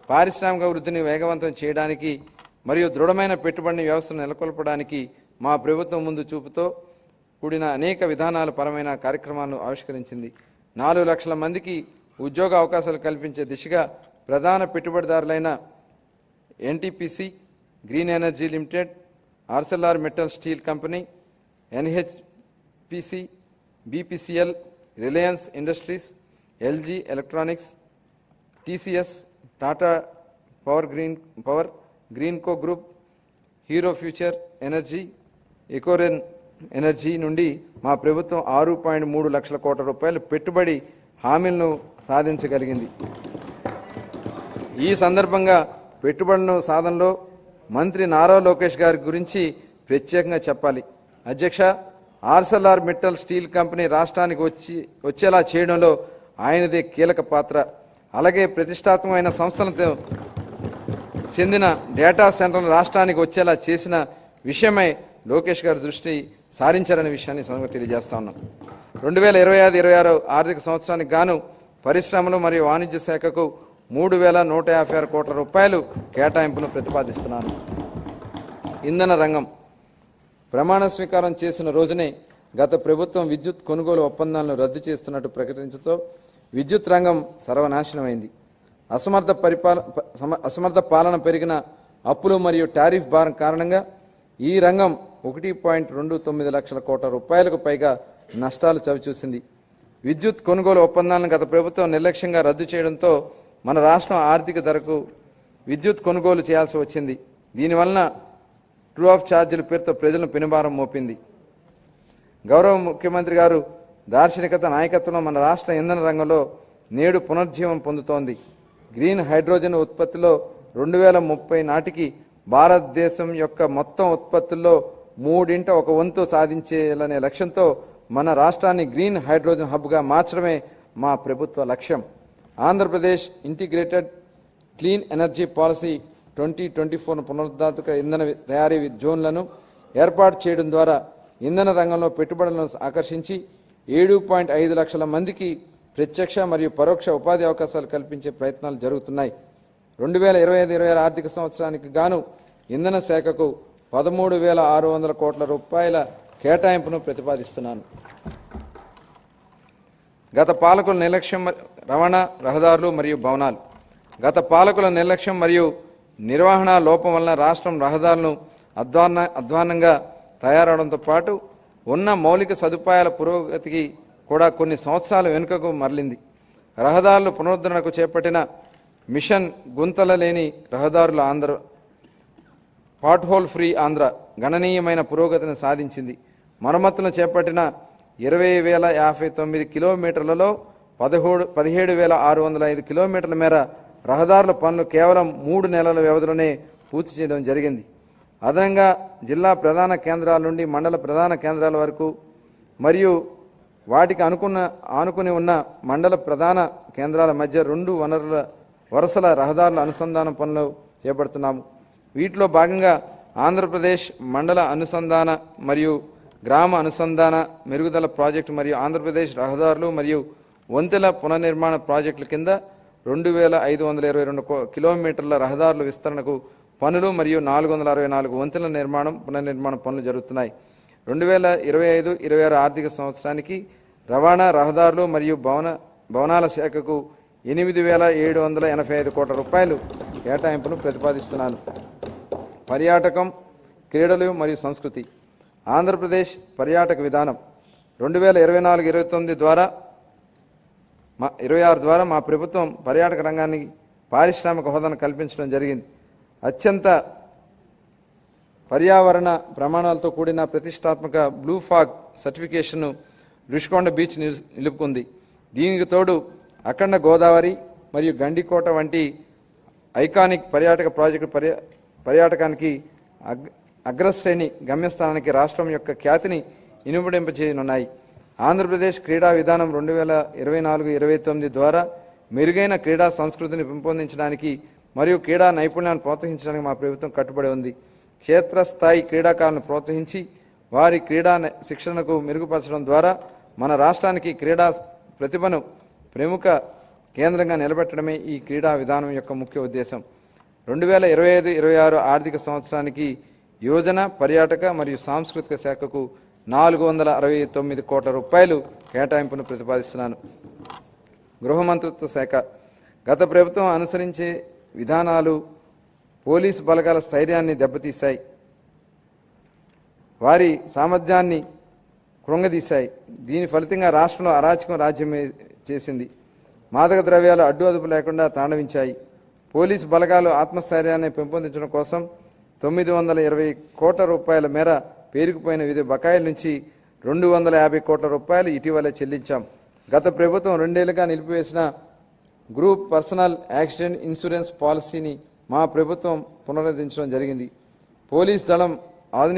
పారిశ్రామిక వృద్ధిని వేగవంతం చేయడానికి మరియు దృఢమైన పెట్టుబడి వ్యవస్థను నెలకొల్పడానికి మా ప్రభుత్వం ముందు చూపుతో కూడిన అనేక విధానాల పరమైన కార్యక్రమాలను ఆవిష్కరించింది. 4 లక్షల మందికి ఉద్యోగ అవకాశాలు కల్పించే దిశగా ప్రధాన పెట్టుబడిదారులైన ఎన్టీపీసీ, గ్రీన్ ఎనర్జీ లిమిటెడ్, ఆర్సెల్ఆర్ metal steel company, NHPC, BPCL, Reliance industries, LG electronics, TCS, Tata power, Greenko group, Hero future energy, Ecoren energy నుండి మా ప్రభుత్వం 6.3 లక్షల కోట్ల రూపాయల పెట్టుబడి హామీలను సాధించగలిగింది. ఈ సందర్భంగా పెట్టుబడుల సాధనలో మంత్రి నారా లోకేష్ గారి గురించి ప్రత్యేకంగా చెప్పాలి. అధ్యక్ష, ఆర్సెల్ఆర్ మెటల్ స్టీల్ కంపెనీ రాష్ట్రానికి వచ్చేలా చేయడంలో ఆయనదే కీలక పాత్ర. అలాగే ప్రతిష్టాత్మకమైన సంస్థలతో చెందిన డేటా సెంటర్లు రాష్ట్రానికి వచ్చేలా చేసిన విషయమై లోకేష్ గారి దృష్టి సారించారనే విషయాన్ని సందర్భంగా తెలియజేస్తా ఉన్నాం. 2025-26 ఆర్థిక సంవత్సరానికి గాను పరిశ్రమలు మరియు వాణిజ్య శాఖకు 3,156 కోట్ల రూపాయలు కేటాయింపును ప్రతిపాదిస్తున్నాను. ఇంధన రంగం ప్రమాణ స్వీకారం చేసిన రోజునే గత ప్రభుత్వం విద్యుత్ కొనుగోలు ఒప్పందాలను రద్దు చేస్తున్నట్టు ప్రకటించడంతో విద్యుత్ రంగం సర్వనాశనమైంది. అసమర్థ పాలన, పెరిగిన అప్పులు మరియు టారిఫ్ భారం కారణంగా ఈ రంగం 1.29 లక్షల కోట్ల రూపాయలకు పైగా నష్టాలు చవిచూసింది. విద్యుత్ కొనుగోలు ఒప్పందాలను గత ప్రభుత్వం నిర్లక్ష్యంగా రద్దు చేయడంతో మన రాష్ట్రం ఆర్థిక ధరకు విద్యుత్ కొనుగోలు చేయాల్సి వచ్చింది. దీనివలన ట్రూ ఆఫ్ ఛార్జీల పేరుతో ప్రజలను పెనుభారం మోపింది. గౌరవ ముఖ్యమంత్రి గారు దార్శనికత నాయకత్వంలో మన రాష్ట్ర ఇంధన రంగంలో నేడు పునర్జీవం పొందుతోంది. గ్రీన్ హైడ్రోజన్ ఉత్పత్తిలో 2030 నాటికి భారతదేశం యొక్క మొత్తం ఉత్పత్తుల్లో 1/3 వంతు సాధించాలనే లక్ష్యంతో మన రాష్ట్రాన్ని గ్రీన్ హైడ్రోజన్ హబ్గా మార్చడమే మా ప్రభుత్వ లక్ష్యం. Andhra Pradesh integrated clean energy policy 2024 పునరుత్పాదక ఇంధన తయారీ జోన్లను ఏర్పాటు చేయడం ద్వారా ఇంధన రంగంలో పెట్టుబడులను ఆకర్షించి 7.5 లక్షల మందికి ప్రత్యక్ష మరియు పరోక్ష ఉపాధి అవకాశాలు కల్పించే ప్రయత్నాలు జరుగుతున్నాయి. 2025-26 ఆర్థిక సంవత్సరానికి గాను ఇంధన శాఖకు 13,600 కోట్ల రూపాయల కేటాయింపును ప్రతిపాదిస్తున్నాను. గత పాలకుల నిర్లక్ష్యం, రవాణా, రహదారులు మరియు భవనాలు. గత పాలకుల నిర్లక్ష్యం మరియు నిర్వహణ లోపం వలన రాష్ట్రం రహదారులను అధ్వాన్నంగా తయారవడంతో పాటు ఉన్న మౌలిక సదుపాయాల పురోగతికి కూడా కొన్ని సంవత్సరాల వెనుకకు మరలింది. రహదారుల పునరుద్ధరణకు చేపట్టిన మిషన్ గుంతల లేని రహదారుల Andhra, pothole free Andhra గణనీయమైన పురోగతిని సాధించింది. మరమ్మతులను చేపట్టిన 20,059 కిలోమీటర్లలో 17,605 కిలోమీటర్ల మేర రహదారుల పనులు కేవలం 3 నెలల వ్యవధిలోనే పూర్తి చేయడం జరిగింది. అదనంగా జిల్లా ప్రధాన కేంద్రాల నుండి మండల ప్రధాన కేంద్రాల వరకు మరియు వాటికి ఆనుకుని ఉన్న మండల ప్రధాన కేంద్రాల మధ్య 2 వరుసల రహదారుల అనుసంధానం పనులు చేపడుతున్నాము. వీటిలో భాగంగా ఆంధ్రప్రదేశ్ మండల అనుసంధాన మరియు గ్రామ అనుసంధాన మెరుగుదల ప్రాజెక్టు మరియు ఆంధ్రప్రదేశ్ రహదారులు మరియు వంతెల పునర్నిర్మాణ ప్రాజెక్టుల కింద 2,522 కిలోమీటర్ల రహదారుల విస్తరణకు పనులు మరియు 464 వంతెల పునర్నిర్మాణ పనులు జరుగుతున్నాయి. 2025-26 ఆర్థిక సంవత్సరానికి రవాణా, రహదారులు మరియు భవనాల శాఖకు 8,785 కోట్ల రూపాయలు కేటాయింపును ప్రతిపాదిస్తున్నాను. పర్యాటకం, క్రీడలు మరియు సంస్కృతి. ఆంధ్రప్రదేశ్ పర్యాటక విధానం 2024-26 ద్వారా మా ప్రభుత్వం పర్యాటక రంగానికి పారిశ్రామిక హోదాను కల్పించడం జరిగింది. అత్యంత పర్యావరణ ప్రమాణాలతో కూడిన ప్రతిష్టాత్మక బ్లూ ఫాగ్ సర్టిఫికేషన్ను రుషికొండ బీచ్ నిలుపుకుంది. దీనికి తోడు అఖండ గోదావరి మరియు గండికోట వంటి ఐకానిక్ పర్యాటక ప్రాజెక్టు పర్యాటకానికి అగ్రశ్రేణి గమ్యస్థానానికి రాష్ట్రం యొక్క ఖ్యాతిని ఇనుమడింపచేయనున్నాయి. ఆంధ్రప్రదేశ్ క్రీడా విధానం 2024-29 ద్వారా మెరుగైన క్రీడా సంస్కృతిని పెంపొందించడానికి మరియు క్రీడా నైపుణ్యాలను ప్రోత్సహించడానికి మా ప్రభుత్వం కట్టుబడి ఉంది. క్షేత్రస్థాయి క్రీడాకారులను ప్రోత్సహించి వారి క్రీడా శిక్షణకు మెరుగుపరచడం ద్వారా మన రాష్ట్రానికి క్రీడా ప్రతిభను ప్రముఖ కేంద్రంగా నిలబెట్టడమే ఈ క్రీడా విధానం యొక్క ముఖ్య ఉద్దేశం. 2025-26 ఆర్థిక సంవత్సరానికి యువజన, పర్యాటక మరియు సాంస్కృతిక శాఖకు 469 కోట్ల రూపాయలు కేటాయింపును ప్రతిపాదిస్తున్నాను. గృహ మంత్రిత్వ శాఖ గత ప్రభుత్వం అనుసరించే విధానాలు పోలీసు బలగాల స్థైర్యాన్ని దెబ్బతీశాయి, వారి సామర్థ్యాన్ని కృంగదీశాయి. దీని ఫలితంగా రాష్ట్రంలో అరాచకం రాజ్యం చేసింది. మాదక ద్రవ్యాలు అడ్డు అదుపు లేకుండా తాండవించాయి. పోలీసు బలగాలు ఆత్మస్థైర్యాన్ని పెంపొందించడం కోసం 920 కోట్ల రూపాయల మేర పేరుకుపోయిన వివిధ బకాయిల నుంచి 250 కోట్ల రూపాయలు ఇటీవలే చెల్లించాం. గత ప్రభుత్వం 2 ఏళ్లుగా నిలిపివేసిన గ్రూప్ పర్సనల్ యాక్సిడెంట్ ఇన్సూరెన్స్ పాలసీని మా ప్రభుత్వం పునరుద్ధరించడం జరిగింది. పోలీస్ దళం ఆధునిక